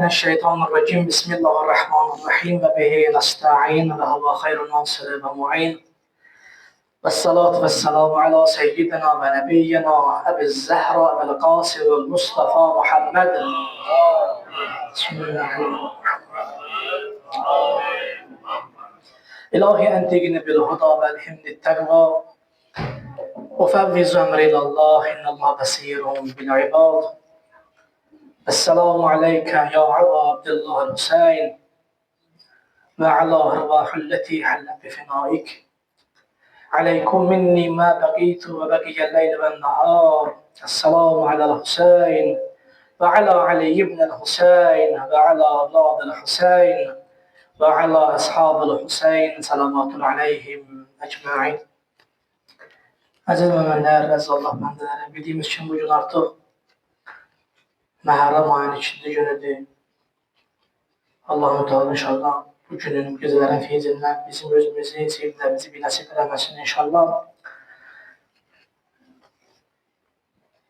من الشيطان الرجيم بسم الله الرحمن الرحيم وبه نستعين وهو خير ناصر ومعين والصلاة والسلام على سيدنا ونبينا أبي الزهراء والقاسم المصطفى محمد. بسم الله الرحمن الرحيم. إلهي أنتقني بالهدى والهمن التقوى وفوز أمري إلى الله إن الله بصير بالعباد. السلام عليك يا عبد الله الحسين وعلى أرواح التي حلت بفنائك. عليكم مني ما بقيت وبقي الليل والنهار. السلام على الحسين وعلى علي بن الحسين وعلى أولاد الحسين وعلى أصحاب الحسين سلامات عليهم أجمعين. Aziz müminler, aziz Allah bendeleri, bildiğimiz için bugün artık Muharrem ayının ikinci günüdür. Allah-u Teala inşallah bu günün güzelerin feyzinden bizim özümüzü, sevgilerimizi bir nasip eləməsin inşallah.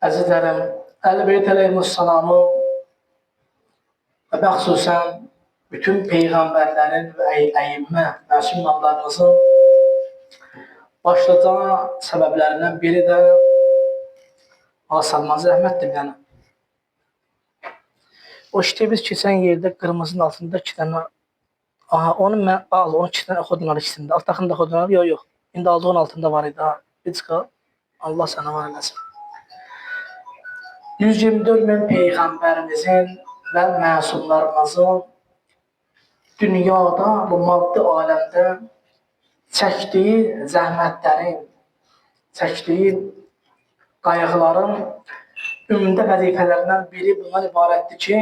Əzizlərim, Əhl-i Əleyhisselamı və bəxsusən bütün peyğəmbərlərin və əyimmə, məsum imamlarımızın başlıca səbəblərindən biri də Salman zəhmətdir yəni. O işte biz keçən yerdə qırmızının altında 2 dənə, onu mən al, onu 2 dənə oxudunlar ikisində. Altdakını da oxudunlar, yox. İndi aldığın altında var idi, bir çıxa. Allah sənə var eləsin. 124 min peyğəmbərimizin və məsumlarımızın dünyada, bu maddi aləmdə çəkdiyi zəhmətlərin, çəkdiyi qayğıların ümumda vəzifələrindən biri bundan ibarətdir ki,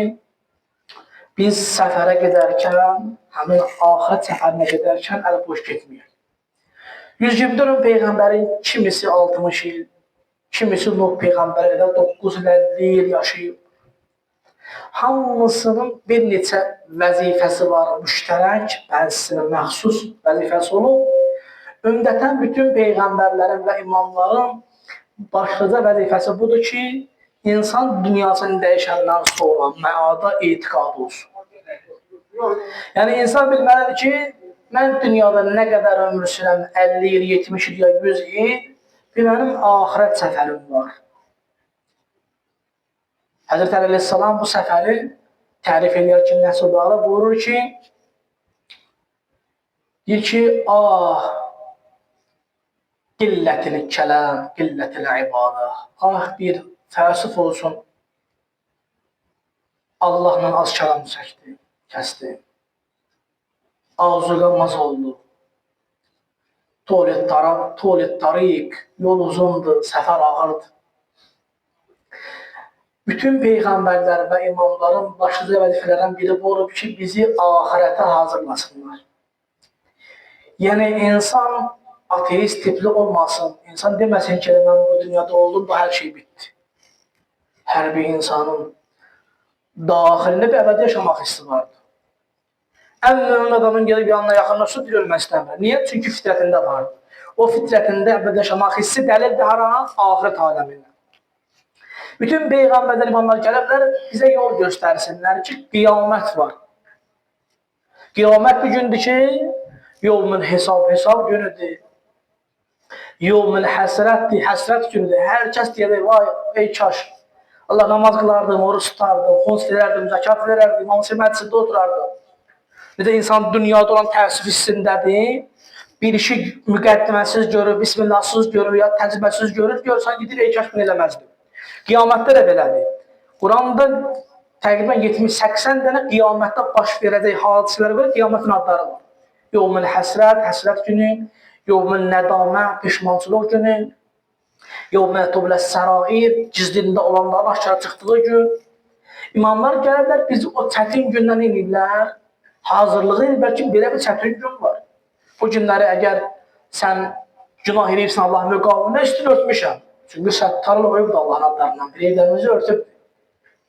biz səfərə gedərkən, həmin axirət səfərinə gedərkən əl boş getməyək. 124 peyğəmbərin kimisi 60 il, kimisi Nuh peyğəmbər elə 950 il yaşayıb. Hamısının bir neçə vəzifəsi var, müştərək, bəzisinə məxsus vəzifəsi olub. Ümumdətən bütün peyğəmbərlərin və imamların başlıca vəzifəsi budur ki, insan dünyasını dəyişəndən sonra məada etiqad olsun. Yəni, insan bilməlidir ki, mən dünyada nə qədər ömür sürəm, 50 il, 70 il, 100 il, bir mənim ahirət səfərim var. Həzrət Əleyhisselam bu səfəri tərif edərkən Nəsrullah buyurur ki, deyir ki, qillətil kələm, qillətil ibadə. Bir təəssüf olsun, Allahla az kəlam çəkdi, kəsdi. Ağzıqamaz oldu. Tualet tariq, yol uzundur, səfər ağırdır. Bütün peyğəmbərlər və imamların başlıca vəzifələrindən biri bu olub ki, bizi ahirətə hazırlasınlar. Yəni, insan ateist tipli olmasın. İnsan deməsin ki, mən bu dünyada oldum, bu hər şey bitdi. Hər bir insanın daxilində bir əbədi yaşamaq hissi vardır. Ən mümin adamın gəlib yanına yaxınlaşıb bir ölmək istəmir. Niyə? Çünki fitrətində vardır. O fitrətində əbədi yaşamaq hissi dəlildir hara? Ahirət aləminə. Bütün peyğəmbərlər, imamlar gəliblər, bizə yol göstərsinlər ki, qiyamət var. Qiyamət bir gündür ki, yolun hesab günüdür. Yolun həsrətdir, həsrət günüdür. Hər kəs deyəcək, vay, ey kaş. Allah namaz qılardım, oruç tutardım, xons verərdim, zəkat verərdim, imam-ı məclisində oturardım. Necə insan dünyada olan təəssüf hissindədir, bir işi müqəddiməsiz görür, bismillahsız görür, ya təcrübəsiz görür, görürsən gedir, ey kaş bunu eləməzdim. Qiyamətdə də belədir. Quranda təqribən 70-80 dənə qiyamətdə baş verəcək hadisələr var, qiyamətin adları var. Yevmül həsrət, həsrət günü, yevmül nədamə, pişmançılıq günü, yevmül tubləs sərair, gizlində olanların aşağı çıxdığı gün. İmamlar gəlirlər, bizi o çətin gündən edirlər, hazırlığı edirlər ki, belə bir çətin gün var. Bu günləri əgər sən günah edibsən Allahın müqavimində, üstünü örtmüşəm. Çünki səttarlıq oyubdur Allahın adlarından, bir evlərimizi örtüb.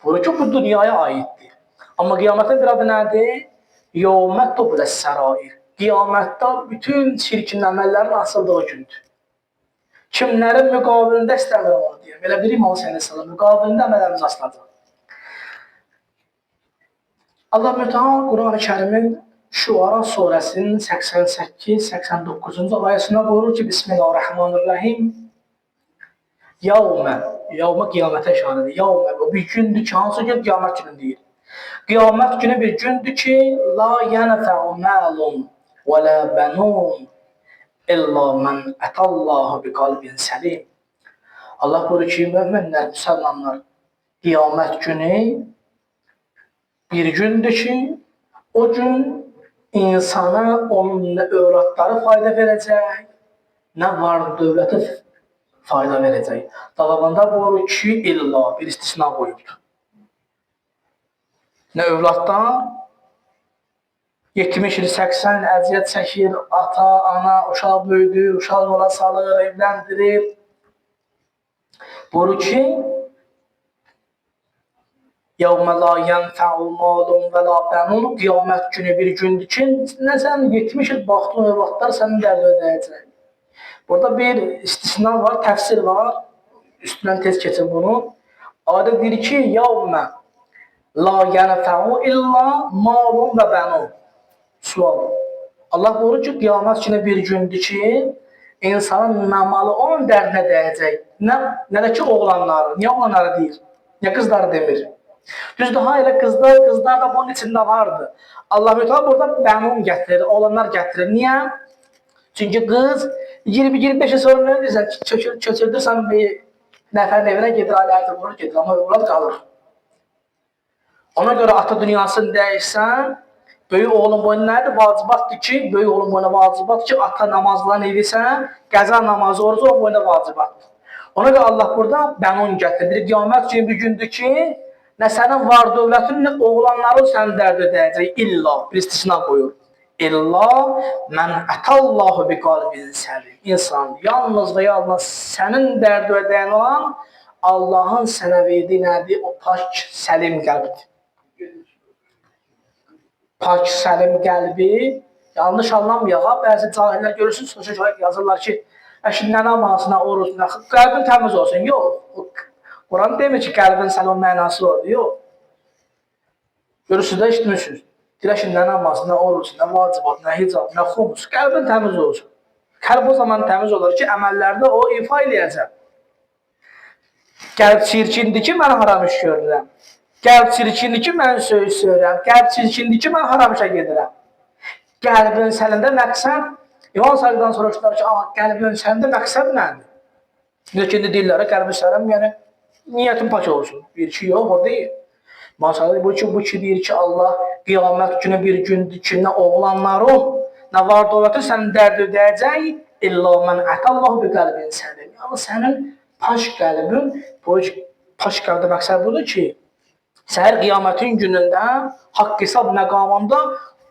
Bunu ki, bu dünyaya aiddir. Amma qiyamətdə bir adı nədir? Yevmət tubləs sərair. Qiyamətdə bütün çirkin əməllərin asıldığı gündür. Kimlərin müqabilində istəmir onu deyir. Belə bir İmam Hüseyin Əsələ müqabilində əməllərimiz asılacaq. Allah Müteala Kur'an-ı Kerim'in Şuara suresinin 88-89. ayetine buyurur ki Bismillahirrahmanirrahim. Yavme kıyamete işaredir. Yavme bu bir gündür ki hansı gün kıyamet günü değil. Kıyamet günü bir gündür ki la yenfe'u malun ve la benun illa men etallahu bi kalbin selim. Allah buyurur ki müminler, müselmanlar kıyamet günü bir gündür ki o gün insana onun ne evlatları fayda verecek, ne var dövleti fayda verecek. Davamında buyurur ki illa bir istisna buyurdu. Ne evlatlar 70 il 80 əziyyət çəkir, ata, ana, uşaq böyüdür, uşaq yola salır, evləndirir. Buyurur ki يَوْمَ لَا يَنْفَعُ مَالٌ وَلَا بَنُونَ Qiyamət günü bir gündür ki, nə sən 70 il baxdığın evlatlar sənin dərd ödəyəcək. Burada bir istisna var, təfsir var. Üstündən tez keçin bunu. Adı deyir ki, يَوْمَ لَا يَنْفَعُ إِلَّا مَالٌ وَبَنُونَ Sual. Allah buyurur ki, qiyamət günü bir gündür ki, insanın nə malı onun dərdinə dəyəcək, nə də ki oğlanları. Niyə oğlanları deyir? Niyə qızları demir? Düzdür, ha elə qızlar da bunun içində vardı. Allah Müteala burada bənun gətirir, oğlanlar gətirir. Niyə? Çünki qız 20-25 il sonra nə deyirsən, köçürdürsən bir nəfərin evinə gedir, ailə bunu gedir, amma övlad qalır. Ona görə ata dünyasını dəyişsən, böyük oğlun boyuna nədir? Vacibatdır ki, böyük oğlun boyuna vacibatdır ki, ata namazlarını edirsən, qəza namazı orucu o boyuna vacibatdır. Ona görə Allah burada bənun gətirir. Qiyamət günü bir gündür ki, nə sənin var dövlətin, nə oğlanların sənin dərd ödəyəcək. İlla, bir istisna qoyur. İlla mən ətallahu bi qalbin səlim. İnsan yalnız və yalnız sənin dərd ödəyən olan Allahın sənə verdiyi nədir? O pak, səlim qəlbdir. Pak, səlim qəlbi yanlış anlamayaq. Bəzi cahillər görürsünüz, sosial yazırlar ki, nə namazına, orucuna, qəlbin təmiz olsun. Yox. Quran demir ki, qəlbin sənin mənası oldu. Yox. Görürsünüz də, işitmişsiniz. Deyirlər ki, nə namazına, orucuna, vacibatına, hicabına, xumus. Qəlbin təmiz olsun. Qəlb o zaman təmiz olur ki, əməllərdə o ifa eləyəcək. Qəlb çirkindir ki, mən haram iş görürəm. Qəlb çirkindir ki, mən söyüş söyürəm. Qəlb çirkindir ki, mən haram işə gedirəm. Qəlbin sənində məqsəd, İmam Sadiqdan soruşdular ki, qəlbin sənində məqsəd nədir? Lakin deyirlər, qəlbin sənəm, yəni niyyətin pak olsun. Bir ki, yox, o deyil. İmam Sadiq bu ki, deyir ki, Allah qiyamət günü bir gündür ki, nə oğlanların, nə var dövlətin sənin dərd ödəyəcək, illa mən ətallahu bi qəlbin səlim. Yəni, sənin pak qəlbin, pak qəlbdə məqsəd budur ki, səhər qiyamətin günündə, haqq hesab məqamında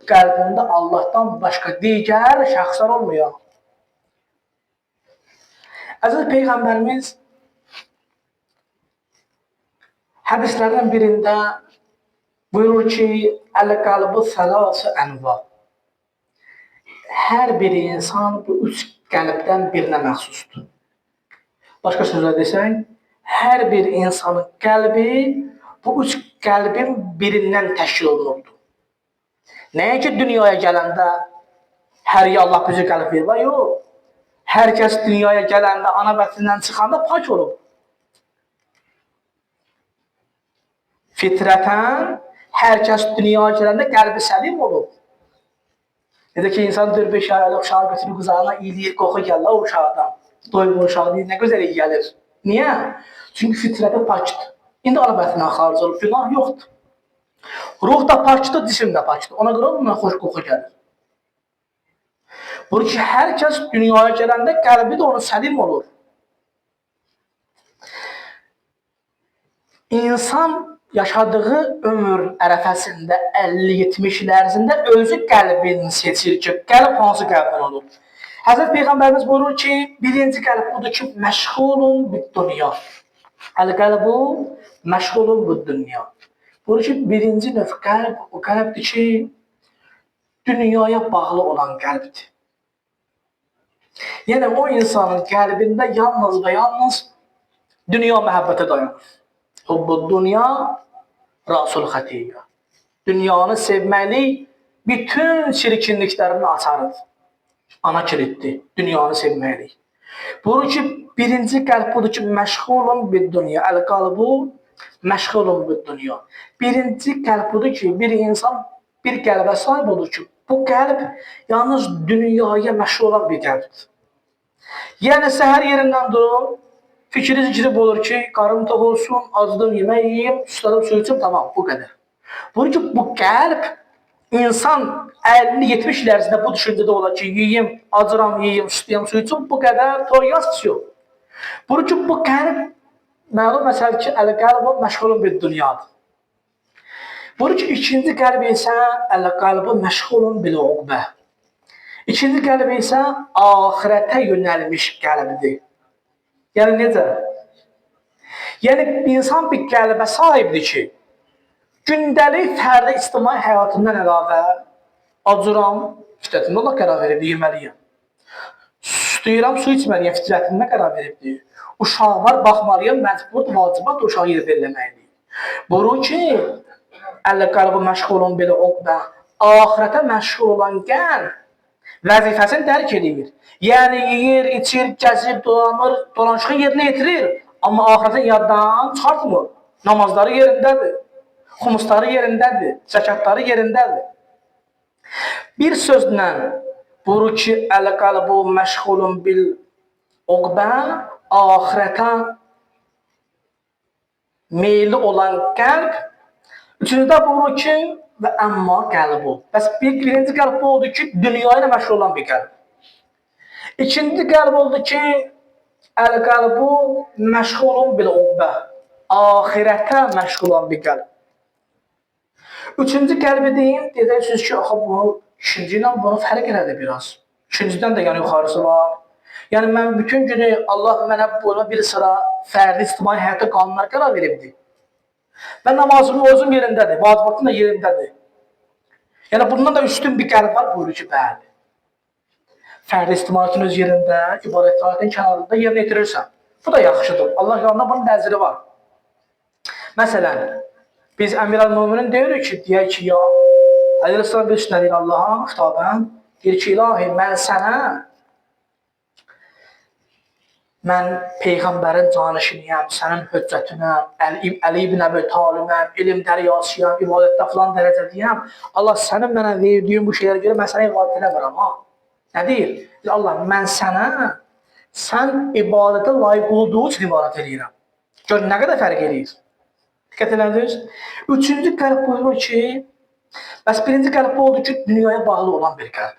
qəlbində Allahdan başqa digər şəxslər olmuyor. Əziz Peyğəmbərimiz hədislərdən birində buyurur ki, əl-qəlbu sələsə ənva. Hər bir insan bu üç qəlbdən birinə məxsusdur. Başqa sözlə desək, hər bir insanın qəlbi bu üç qəlbin birindən təşkil olunurdur. Nəyə ki, dünyaya gələndə hər Allah bizi qəlb verir, yox. Hər kəs dünyaya gələndə, ana bətindən çıxanda pak olur. Fitrətən, hər kəs dünyaya gələndə qəlbi səlim olur. Necə ki, insan 4-5 aylı uşağı götürür, qızağına iyiliyir, qoxu gəlir o uşaqdan. Doyma uşağı deyir, nə gözəl iyi gəlir. Niyə? Çünki fitrətə pakdır. İndi ana bətindən xaric olur, günah yoxdur. Ruh da pakdır, cisim də pakdır. Ona görə ondan xoş qoxu gəlir. Bunu ki, hər kəs dünyaya gələndə qəlbi də onun səlim olur. İnsan yaşadığı ömür ərəfəsində 50-70 il ərzində özü qəlbini seçir ki, qəlb hansı qəlbdən olur. Həzrət Peyğəmbərimiz buyurur ki, birinci qəlb budur ki, məşğulun bid-dünya. Əl-qəlbu məşğulun bid-dünya. Buyurur ki, birinci növ qəlb o qəlbdir ki, dünyaya bağlı olan qəlbdir. Yəni, o insanın qəlbində yalnız və yalnız dünya məhəbbətə dayanır. Hubbu dünya, rasul xatiyyə. Dünyanı sevməli bütün çirkinliklərini açarıq. Ana kilitdir. Dünyanı sevməli. Bunun ki, birinci qəlb budur ki, məşğulun bir dünya. Əl-qalbu məşğulun bir dünya. Birinci qəlb budur ki, bir insan bir qəlbə sahib olur ki, bu qəlb yalnız dünyaya məşğul olan bir qəlbdir. Yəni, səhər yerindən durur, fikri zikri olur ki, qarım tox olsun, acıdım, yemək yiyeyim, susadım, su içim, tamam, bu qədər. Bunun ki, bu qəlb insan 50-70 il ərzində bu düşüncədə olar ki, yiyeyim, acıram, yiyeyim, süsləyəm, su içim, bu qədər tolerans yox. Bunun ki, bu qəlb məlum məsələ ki, əl-qəlb məşğulun bir dünyadır. Bunun ki, ikinci qəlb isə əl-qəlb məşğulun bil uqbə. İkinci qəlb isə axirətə yönəlmiş qəlbdir. Yəni necə? Yəni insan bir qəlbə sahibdir ki, gündəlik fərdi ictimai həyatından əlavə acıram, fitrətində Allah qərar veribdir, yeməliyəm. Susduyuram, su içməliyəm, fitrətində qərar veribdir. Uşaqlar baxmalıyam, məcburdur, vacibat uşağı yer veriləməkdir. Bunun ki, əl-qəlbi məşğulun belə uqbə, axirətə məşğul olan qəlb vəzifəsini dərk edir. Yəni, yeyir, içir, gəzir, dolanır, dolanışığı yerinə yetirir. Amma axirətin yaddan çıxartmır. Namazları yerindədir. Xumusları yerindədir, zəkatları yerindədir. Bir sözlə, buru ki, əl-qəlbu məşğulun bil uqbə, axirətə meyli olan qəlb. Üçüncüdə buru ki, və əmma qəlbu. Bəs birinci qəlb oldu ki, dünya ilə məşğul olan bir qəlb. İkinci qəlb oldu ki, əl-qəlbu məşğulun bil uqbə, axirətə məşğul olan bir qəlb. Üçüncü qəlbi deyim, deyəcəksiniz ki, bu ikinci ilə bunu fərq elədi biraz. İkincidən də yəni yuxarısı var. Yəni mən bütün günü Allah mənə buna bir sıra fərdi ictimai həyatda qanunlar qərar veribdir. Və namazım, orucum yerindədir, vacibatım da yerindədir. Yəni bundan da üstün bir qəlb var, buyurur ki, bəli. Fərdi ictimaiyyətin öz yerində, ibadətlərin kənarında yerinə yetirirsən. Bu da yaxşıdır. Allah yanında bunun nəziri var. Məsələn, biz Əmir-əl-Müminin deyirik ki, deyək ki, ya, Əleyhisselam bir üstünə deyir Allaha, xitabən, deyir ki, ilahi, mən sənə, mən Peyğəmbərin canişiniyəm, sənin höccətinəm, Əli ibn Əbi Talibəm, elm dəryasıyam, ibadətdə filan dərəcədiyəm. Allah sənin mənə verdiyin bu şeylərə görə mən sənə ibadət eləmirəm, ha. Nə deyir? Allah, mən sənə, sən ibadətə layiq olduğu üçün ibadət edirəm. Gör, nə qədər fərq edir? Diqqət elədiniz. Üçüncü qəlb buyurur ki, bəs birinci qəlb oldu ki, dünyaya bağlı olan bir qəlb.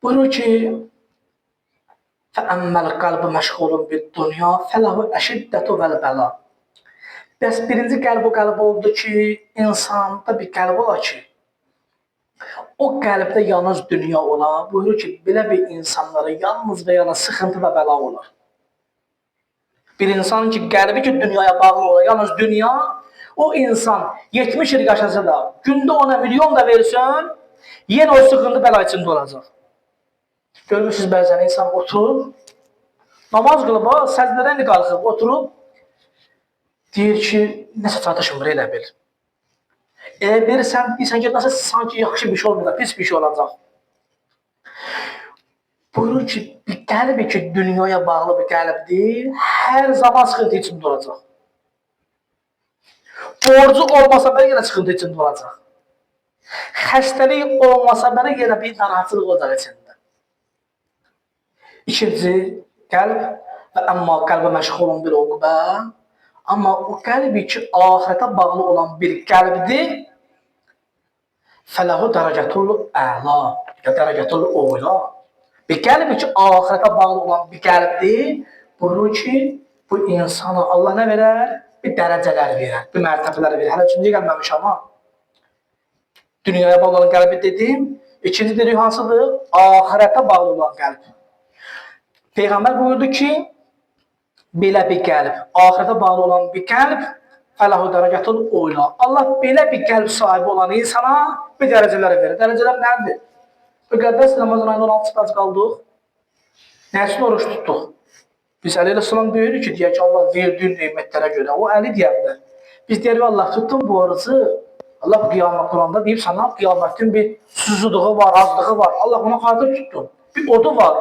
Buyurur ki, fəəmməl qəlbi məşğulun bir dünya, fələhu əşiddətu vəl-bəla. Bəs birinci qəlb o qəlb oldu ki, insanda bir qəlb olar ki, o qəlbdə yalnız dünya olar. Buyurur ki, belə bir insanlara yalnız və yalnız sıxıntı və bəla olar. Bir insan ki, qəlbi ki, dünyaya bağlı olur, yalnız dünya, o insan 70 il yaşasa da, gündə ona milyon da versin, yenə o sıxıntı bəla içində olacaq. Görmüşsünüz, bəzən insan oturub, namaz qılıb, səcdədən qalxıb, oturub, deyir ki, nəsə çatışmır, elə bil. Elə bilirsən, deyirsən ki, nəsə sanki yaxşı bir şey olmayacaq, pis bir şey olacaq. Buyurur ki, bir qəlbi ki, dünyaya bağlı bir qəlbdir, hər zaman sıxıntı içində olacaq. Borcu olmasa belə yenə sıxıntı içində olacaq. Xəstəlik olmasa belə yenə bir narahatçılıq olacaq içində. İkinci qəlb və əmma qəlbə məşğulun bir uqbə, amma o qəlbi ki, axirətə bağlı olan bir qəlbdir, fələhu dərəcətul əla, dərəcətul ola. Bir qəlb ki, axirətə bağlı olan bir qəlbdir, buyurur ki, bu insana Allah nə verər? Bir dərəcələr verər, bir mərtəbələr verər. Hələ üçüncü gəlməmiş amma. Dünyaya bağlı olan qəlbi dedim, ikinci dedik hansıdır? Axirətə bağlı olan qəlb. Peyğəmbər buyurdu ki, belə bir qəlb, axirətə bağlı olan bir qəlb, fələhu dərəcətul ola. Allah belə bir qəlb sahibi olan insana bir dərəcələr verir. Dərəcələr nədir? Müqəddəs Ramazan ayının 16-sında qaldıq. Nə üçün oruç tutduq? Biz Əleyhisselam deyirik ki, deyək ki, Allah verdiyi nemətlərə görə. O Əli deyə bilər. Biz deyirik Allah tutdum bu orucu. Allah qiyamət Quranda deyib sana qiyamətin bir susuzluğu var, azlığı var. Allah ona xatir tutdun. Bir odu var.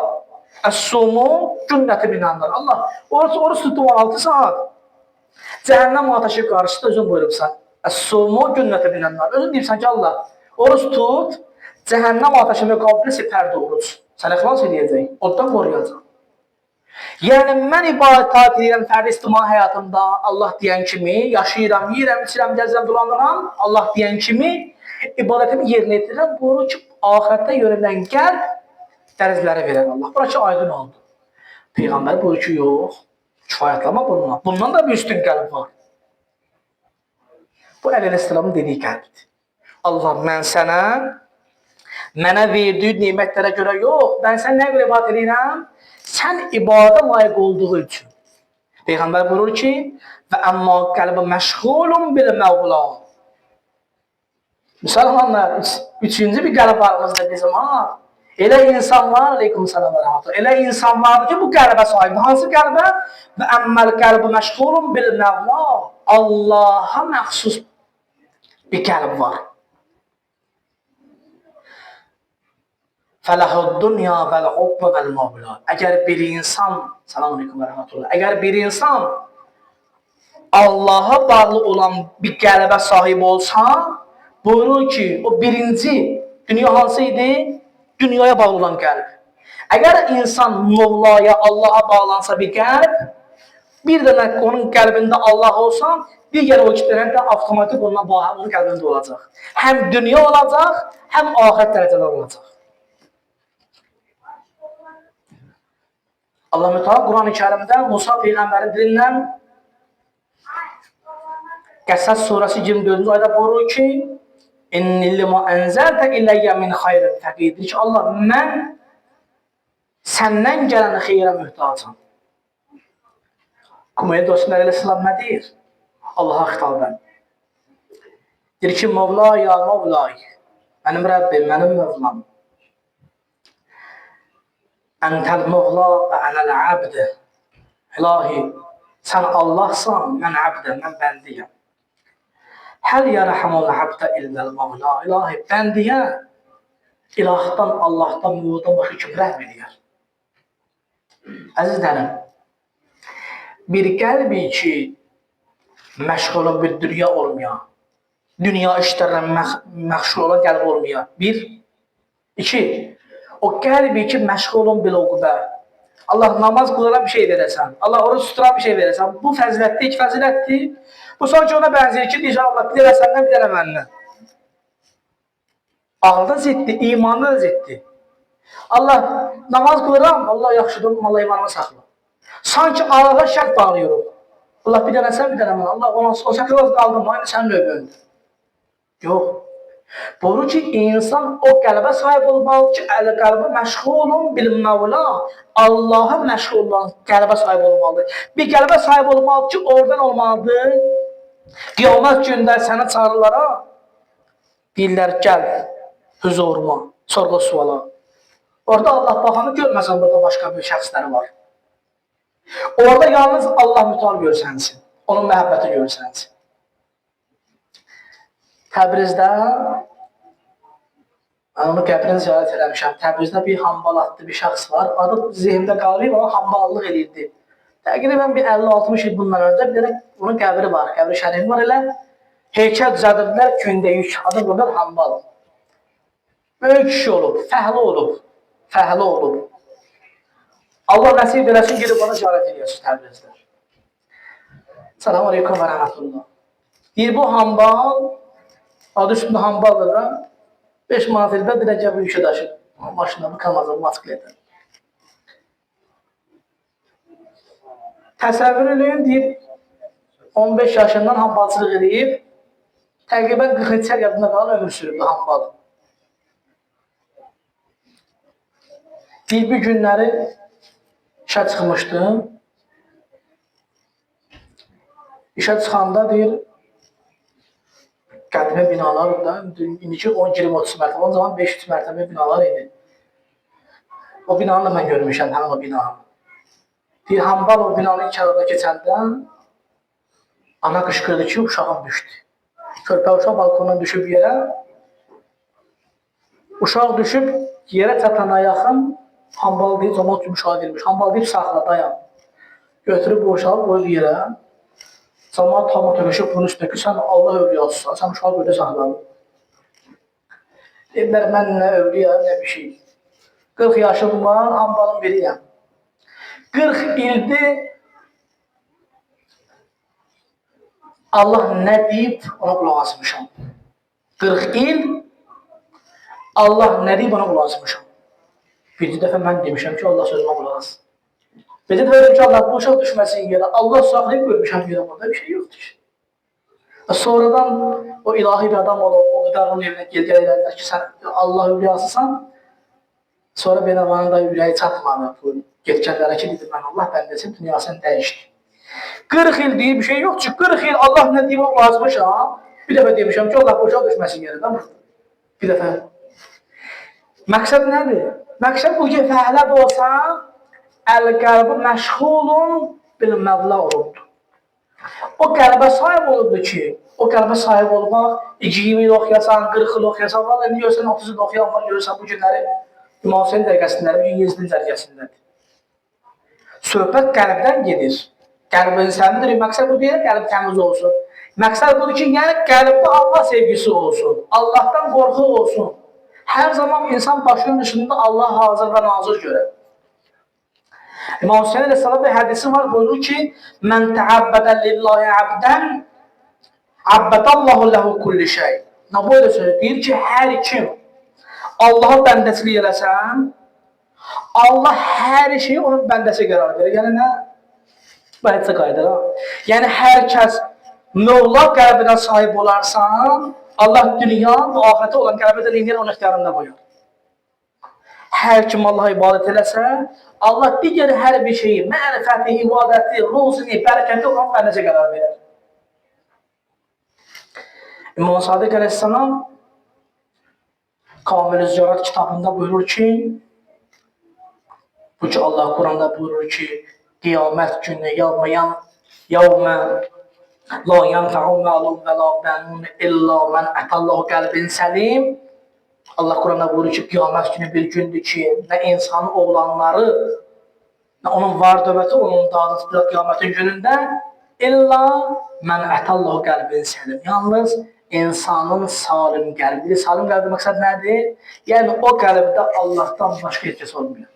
Əs-sumu günnəti binanlar. Allah oruç tutdum 16 saat. Cəhənnəm ateşi qarşısında özün buyurubsan. Əs-sumu günnəti binanlar. Özün deyirsən ki Allah oruç tut, cəhənnəm ateşi müqabilində sipərdə oruç. Səni xilas edəcək, oddan qoruyacaq. Yəni mən ibadət taat edirəm fərdi ictimai həyatımda Allah deyən kimi, yaşayıram, yeyirəm, içirəm, gəzirəm, dolanıram, Allah deyən kimi ibadətimi yerinə yetirirəm. Bunu ki, axirətdə yönələn qəlb dərəcələri verər Allah. Bura ki, aydın oldu. Peyğəmbər buyurur ki, yox, kifayətlama bununla. Bundan da bir üstün qəlb var. Bu Əleyhisselamın dediyi qəlbdir. Allah mənə verdiyi nimətlərə görə yox, mən sən nə görə ibadət edirəm? Sən ibadə layiq olduğu üçün. Peyğəmbər buyurur ki, və əmma qəlbə məşğulun bil məvla. Müsəlmanlar, üçüncü bir qəlb varımızda bizim, elə insanlar, aleykum salam və rəhmətullah, elə insanlardır ki, bu qəlbə sahib. Hansı qəlbə? Və əmməl qəlbə məşğulun bil məvla. Allaha məxsus bir qəlb var. Fələhud dünya vəl-hubbu vəl-mavla. Əgər bir insan, selamun aleyküm və rəhmətullah, əgər bir insan Allaha bağlı olan bir qəlbə sahib olsa, buyurur ki, o birinci dünya hansı idi? Dünyaya bağlı olan qəlb. Əgər insan Mevlaya, Allaha bağlansa bir qəlb, bir dənə onun qəlbində Allah olsa, digər o iki dənə də avtomatik onunla bağlı onun qəlbində olacaq. Həm dünya olacaq, həm ahirət dərəcələr olacaq. Allah-u Teala Quran-ı Kərimdə Musa Peyğəmbərin dilindən Qəssas surəsi 24-cü ayda buyurur ki, İnni limə ənzəltə iləyyə min xayrın fəqidir ki, Allah, mən səndən gələn xeyrə mühtacam. Kumeyyə dostlar Əleyhisselam nə deyir? Allaha xitabən. Deyir ki, Mevla ya Mevlay, mənim Rəbbim, mənim Mevlam. Əntəl Mevla və ənəl əbdə. İlahi, sən Allahsan, mən əbdə, mən bəndiyəm. Həl yərəhəmul əbdə illəl Mevla. İlahi, bəndiyə ilahdan, Allahdan, müvədən başqa kim rəhm edir? Əzizlərim, bir qəlbi ki, məşğul bir dünya olmayan, dünya işlərlə məşğul olan qəlb olmayan. Bir. İki. O qəlbi ki, məşğulun bil uqbə. Allah namaz qılaran bir şey verəsən. Allah oruç tuturan bir şey verəsən. Bu fəzilətdir, iki fəzilətdir. Bu sanki ona bənzəyir ki, deyəcək Allah bir dənə səndən, bir dənə məndən. Ağılda ziddir, imanda da ziddir. Allah namaz qılaram, Allah yaxşıdır, Allah imanımı saxla. Sanki Allah'a şərt bağlıyoruz. Allah bir dənə sən, bir dənə mən. Allah o şəkildə qaldım, aynı sənin növbəndə. Yox. Buyurur ki, insan o qəlbə sahib olmalı ki, qəlbə məşğulun bil Mevla. Allaha məşğul olan qəlbə sahib olmalıdır. Bir qəlbə sahib olmalı ki, oradan olmalıdır. Qiyamət gündə səni çağırırlara, deyirlər, gəl, huzuruma, sorğu suala. Orada Allah baxanı görməsən, burada başqa bir şəxsləri var. Orada yalnız Allah mütal görsənsin, onun məhəbbəti görsənsin. Təbrizdə, mən onu qəbrini ziyarət eləmişəm. Təbrizdə bir hambal adlı bir şəxs var. Adı zihimdə qalıb, ama hamballıq edirdi. Təqribən bir 50-60 il bundan öncə bir onun qəbri var. Qəbri şərifi var elə. Heykəl düzədirdilər, kündəyük. Adı burada hambal. Böyük kişi olub, fəhli olub. Fəhli olub. Allah nəsib eləsin, gedib onu ziyarət ediyorsunuz Təbrizdə. Selamun aleyküm və rəhmətullah. Deyir, bu hambal, adı üstündə hambaldır da, 5 manat elbə bir də bir yükü daşır. Maşında bu kamazın maskledir. Təsəvvür edin, deyib, 15 yaşından hambalçılıq edib, təqribən 42 yadında qalan ömür sürüb hambal. Deyib, bir günləri işə çıxmışdım. İşə çıxanda deyir, qədimə binalar da, indiki 10-20-30 mərtəbə, o zaman 500 mərtəbə binalar idi. O binanı da mən görmüşəm, həmin o binanı. Bir hambal o binanın kənarına keçəndə, Ana qışqırdı ki, uşağım düşdü. Körpə uşaq balkondan düşüb yerə. Uşaq düşüb yerə çatana yaxın hambal deyib, cəmaət üçün müşahidə edilmiş. Hambal deyib, saxla, dayan. Götürüb bu uşağı qoyub yerə. Cəmaət tamam töküşüb bunun üstündə ki, sən Allah övliyasısan, sən uşağı böyle saxladın. Dedilər, mən nə övliyəm, nə bir şey. 40 yaşım var, hambalın biriyəm. 40 ildir Allah nə deyib, ona qulaq asmışam. 40 il Allah nə deyib, ona qulaq asmışam. Birinci dəfə mən demişəm ki, Allah sözümə qulaq as. Birinci dəfə dedim ki, Allah bu uşaq düşməsin yerə. Allah saxlayıb görmüşəm yerə, burada bir şey yoxdur ki. Sonradan o ilahi bir adam olub, o idarın evinə gəl edərlər ki, sən Allah övliyasısan. Sonra Benavanın da ürəyi çatmadı. Getkənlərə ki, dedim, mən Allah bəndəsin, dünyasını dəyişdi. 40 il deyib bir şey yox ki, 40 il Allah nə deyib o lazmışam. Bir dəfə demişəm ki, Allah boşa düşməsin yerində. Bir dəfə. Məqsəd nədir? Məqsəd bu ki, fəhləd olsa, əl-qəlbi məşğulun bil-məvla olubdur. O qəlbə sahib olubdur ki, o qəlbə sahib olmaq, 20 il oxuyasan, 40 il oxuyasan, valla indi görsən 30 il oxuyan var, görürsən bu günləri İmam Hüseyin dərgəsindədir, bugün Yezdin dərgəsindədir. Söhbət qəlbdən gedir. Qəlbin səmidir, məqsəd bu deyil, qəlb təmiz olsun. Məqsəd budur ki, yəni qəlbdə Allah sevgisi olsun, Allahdan qorxu olsun. Hər zaman insan başının dışında Allah hazır və nazır görür. İmam Hüseyin Aleyhisselam bir hədisi var, buyurur ki, mən təabbədə lillahi abdən, abbədallahu ləhu kulli şey. Bu da söylür, deyir ki, hər kim Allah'a bəndəsilik eləsən, Allah hər şeyi onun bəndəsi qərar verir. Yəni nə? Bu hədsə qaydır. Yəni hər kəs Mövla qəlbinə sahib olarsan, Allah dünya və ahirətə olan qəlbində liniyyən onun ixtiyarında qoyur. Hər kim Allah'a ibadət eləsə, Allah digər hər bir şeyi, mərifəti, ibadəti, ruzini, bərəkəti olan bəndəsi qərar verir. İmam Sadiq Aleyhisselam Kamil-i Ziyaret kitabında buyurur ki, bu ki Allah Kur'an'da buyurur ki, qiyamət günü yavmə la yanfa'u malun və la bənun illa mən ətallahu qəlbin səlim. Allah Kur'an'da buyurur ki, qiyamət günü bir gündür ki, nə insanın oğlanları, nə onun var dövləti, onun dadı tutacaq qiyamətin günündə, illa mən ətallahu qəlbin səlim. Yalnız insanın salim qəlbi. Salim qəlbi məqsəd nədir? Yəni o qəlbdə Allahdan başqa heç kəs olmuyor.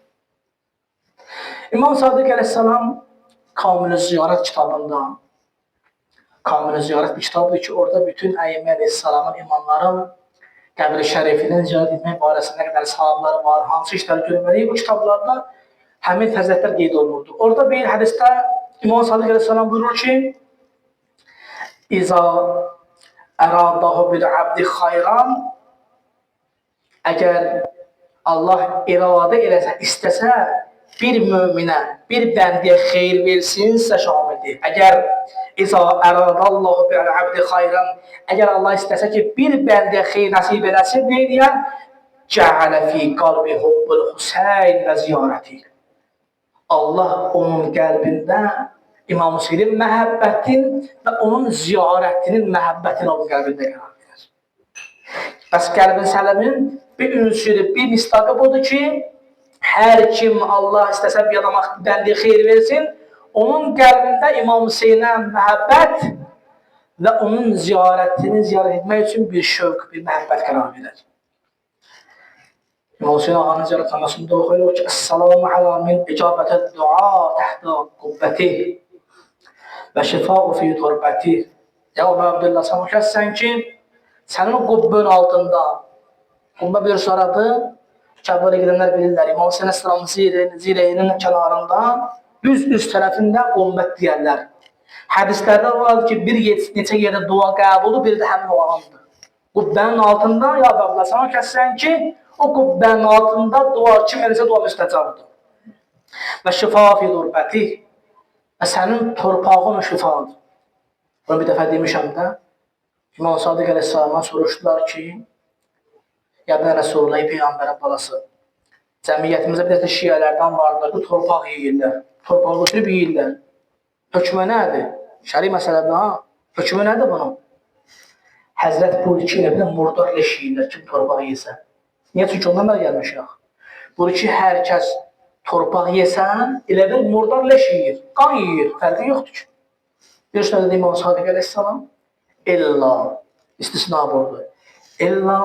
İmam Sadiq Aleyhisselam Kamil-i Ziyaret kitabında, Kamil-i Ziyaret bir kitabdır ki, orada bütün Əyyəmə Aleyhisselamın imamların qəbri şərifinin ziyaret etmək barəsində qədər sahabları var, hansı işləri görməliyik. Bu kitablarda həmin fəzilətlər qeyd olunurdu. Orada bir hədisdə İmam Sadiq Aleyhisselam buyurur ki, İza əradahu bil abdi xayran, əgər Allah iradə eləsə, istəsə, bir möminə, bir bəndiyə xeyir versinsə şamildir. Əgər İza əradallahu bil abdi xayran, əgər Allah istəsə ki, bir bəndiyə xeyir nəsib eləsin, deyilən, cəalə fi qalbi hubbul Hüseyn və ziyarəti. Allah onun qəlbində İmam Hüseynin məhəbbətin və onun ziyarətinin məhəbbətin onun qəlbində qərar verir. Bəs qəlbin sələmin bir ünsürü, bir mistaqı budur ki, hər kim Allah istəsə bir adama bəndiyə xeyir versin, onun qəlbində İmam Hüseynə məhəbbət və onun ziyarətini ziyarət etmək üçün bir şövq, bir məhəbbət qərar verir. İmam Hüseyin ağanın ziyarətnaməsində oxuyur ki, Əs-salamu alə min icabətə dua təhdə qubbəti və şifau fi turbəti. Ya Əbu Abdullah, sən o kəssən ki, sənin o qubbün altında, qubbə bir soradı, Kəbələ gedənlər bilirlər, İmam Hüseyin Əsəlamın zirəyinin kənarında, düz üst tərəfində qubbət deyərlər. Hədislərdə vardır ki, bir neçə yerdə dua qəbulu, bir də həmin o andır. Qubbənin altında, ya Əbu Abdullah, sən o kəssən ki, o qubbənin altında dua kim eləsə dua müstəcabdır. Və şifau fi turbəti. Və sənin torpağın şifadır. Bunu bir dəfə demişəm də, İmam Sadiq Aleyhisselamdan soruşdular ki, ya ben Resulullah Peyğəmbərin balası, cəmiyyətimizdə bir dəfə şiələrdən vardır ki, torpaq yeyirlər, torpağı götürüb yeyirlər. Hökmə nədir? Şəri məsələdir, ha? Hükmü nədir bunun? Həzrət buyurur ki, elə bilən murdar leş yeyirlər kim torpaq yesə. Niyə? Çünki ondan da gəlmişik. Buyurur ki, hər kəs torpaq yesən, elə bil murdar leş yeyir, qan yeyir, fərqi yoxdur ki. Bir sözdə İmam Sadiq əleyhissalam, İlla, istisna buyurdu. İlla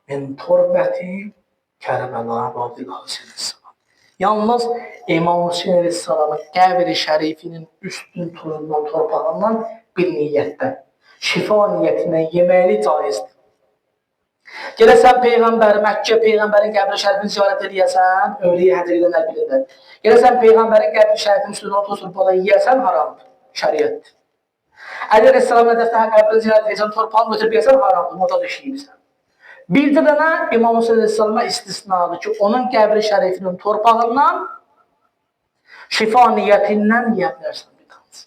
min torbəti Kərbəla Abdillah Hüseyin əleyhissalam. Yalnız İmam Hüseyin əleyhissalamın qəbri şərifinin üstün tuzundan, torpağından bir niyyətdən, şifa niyyətindən yeməli caizdir. Gələsən Peyğəmbər, Məkkə Peyğəmbərin qəbri şərifini ziyarət edəyəsən, ömrüyə həcr edənlər bilirlər. Gələsən Peyğəmbərin qəbri şərifinin üstündən oturub burada yiyəsən, haramdır, şəriətdir. Əgər Əsselam Ədəfdə qəbrini ziyarət edəcəksən, torpağını götürüb yiyəsən, haramdır, orada düşəyirsən. Bir də dənə İmam Hüseyin əleyhissalama istisnadır ki, onun qəbri şərifinin torpağından, şifa niyyətindən yiyə bilərsən bir tanesi.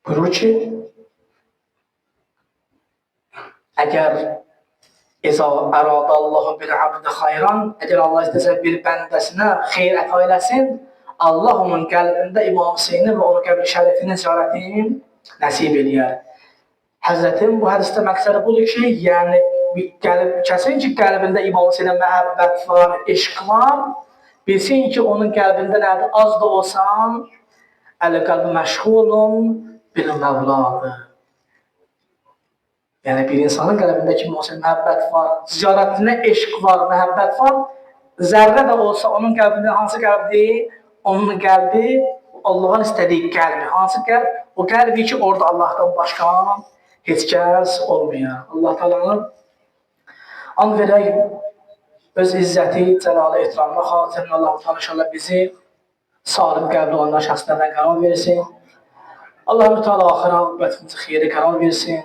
Buyurur ki, əgər İza ərada Allahu bir abdə xayran, əgər Allah istəsə bir bəndəsinə xeyr əta eləsin, Allah onun qəlbində İmam Hüseynin və onun qəbri şərifinin ziyarətini nəsib eləyər. Həzrətin bu hədisdə məqsədi budur ki, yəni kəsin ki, qəlbində İmam Hüseynə məhəbbət var, eşq var, bilsin ki, onun qəlbində nədir? Az da olsan, əli qəlbi məşğulun bil məvladır. Yəni, bir insanın qəlbində ki, İmam Hüseynə məhəbbət var, ziyarətinə eşq var, məhəbbət var, zərrə də olsa onun qəlbində hansı qəlbdir? Onun qəlbi Allahın istədiyi qəlbi. Hansı qəlb? O qəlbi ki, orada Allahdan başqa heç kəs olmayan. Allah Taala'nın and verək öz izzəti, cəlalı, ehtiramına xatirinə Allah Teala inşallah bizi salim qəlbli olanlar şəxslərdən qərar versin. Allah Teala axıra ümmətimizi xeyri qərar versin.